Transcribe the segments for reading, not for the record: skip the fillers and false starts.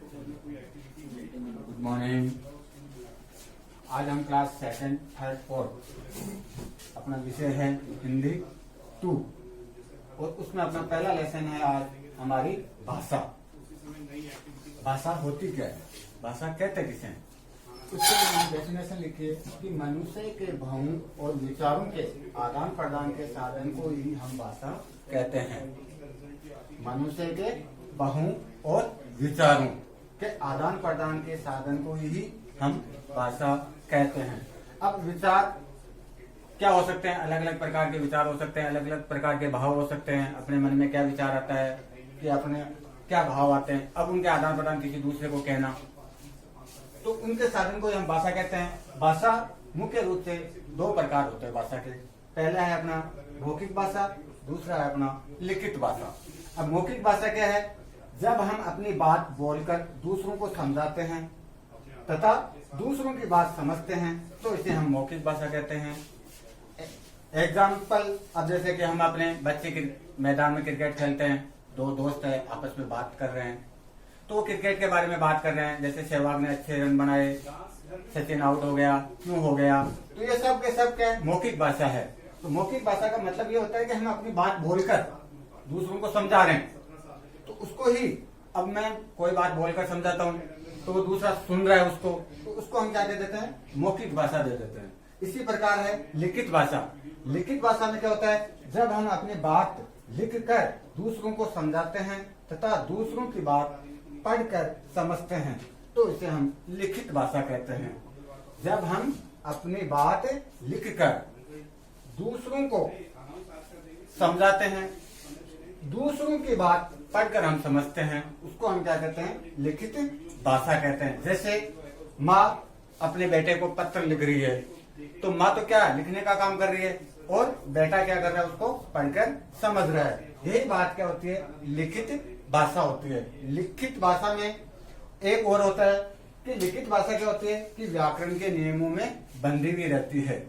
Good morning. आज हम class second, third, fourth अपना विषय है हिंदी 2 और उसमें अपना पहला लेसन है आज हमारी भाषा। भाषा होती क्या है, भाषा कहते किसे हैं? उसके लिए डेफिनेशन लिखिए कि मनुष्य के भावों और विचारों के आदान प्रदान के साधन को ही हम भाषा कहते हैं। मनुष्य के भावों और विचारों के आदान प्रदान के साधन को ही हम भाषा कहते हैं। अब विचार क्या हो सकते हैं? अलग अलग प्रकार के विचार हो सकते हैं, अलग अलग प्रकार के भाव हो सकते हैं। अपने मन में क्या विचार आता है कि अपने क्या भाव आते हैं, अब उनके आदान प्रदान किसी दूसरे को कहना, तो उनके साधन को हम भाषा कहते हैं। भाषा मुख्य रूप से 2 प्रकार होते हैं भाषा के। पहला है अपना मौखिक भाषा, दूसरा है अपना लिखित भाषा। अब मौखिक भाषा क्या है? जब हम अपनी बात बोलकर दूसरों को समझाते हैं तथा दूसरों की बात समझते हैं तो इसे हम मौखिक भाषा कहते हैं। एग्जाम्पल, अब जैसे कि हम अपने बच्चे के मैदान में क्रिकेट खेलते हैं, 2 दोस्त है आपस में बात कर रहे हैं, तो वो क्रिकेट के बारे में बात कर रहे हैं, जैसे सहवाग ने अच्छे रन बनाए, सचिन आउट हो गया, क्यों हो गया, तो ये सब के सब क्या है? मौखिक भाषा है। तो मौखिक भाषा का मतलब ये होता है कि हम अपनी बात बोलकर दूसरों को समझा रहे हैं, तो उसको ही अब मैं कोई बात बोलकर समझाता हूँ तो वो दूसरा सुन रहा है उसको, तो उसको हम क्या दे देते हैं? मौखिक भाषा दे देते हैं। इसी प्रकार है लिखित भाषा। लिखित भाषा में क्या होता है? जब हम अपनी बात लिखकर दूसरों को समझाते हैं तथा दूसरों की बात पढ़कर समझते हैं तो इसे हम लिखित भाषा कहते हैं। जब हम अपनी बात लिखकर दूसरों को समझाते हैं, दूसरों की बात पढ़कर हम समझते हैं, उसको हम क्या कहते हैं? लिखित भाषा कहते हैं। जैसे माँ अपने बेटे को पत्र लिख रही है, तो माँ तो क्या लिखने का काम कर रही है और बेटा क्या कर रहा है? उसको पढ़कर समझ रहा है। यही बात क्या होती है? लिखित भाषा होती है। लिखित भाषा में एक और होता है कि लिखित भाषा क्या होती है कि व्याकरण के नियमों में बंधी हुई रहती है।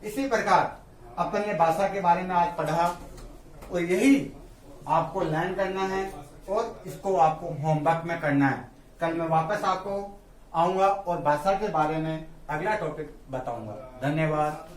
इसी प्रकार अपन ने भाषा के बारे में आज पढ़ा और यही आपको लर्न करना है और इसको आपको होमवर्क में करना है। कल मैं वापस आपको आऊंगा और भाषा के बारे में अगला टॉपिक बताऊंगा। धन्यवाद।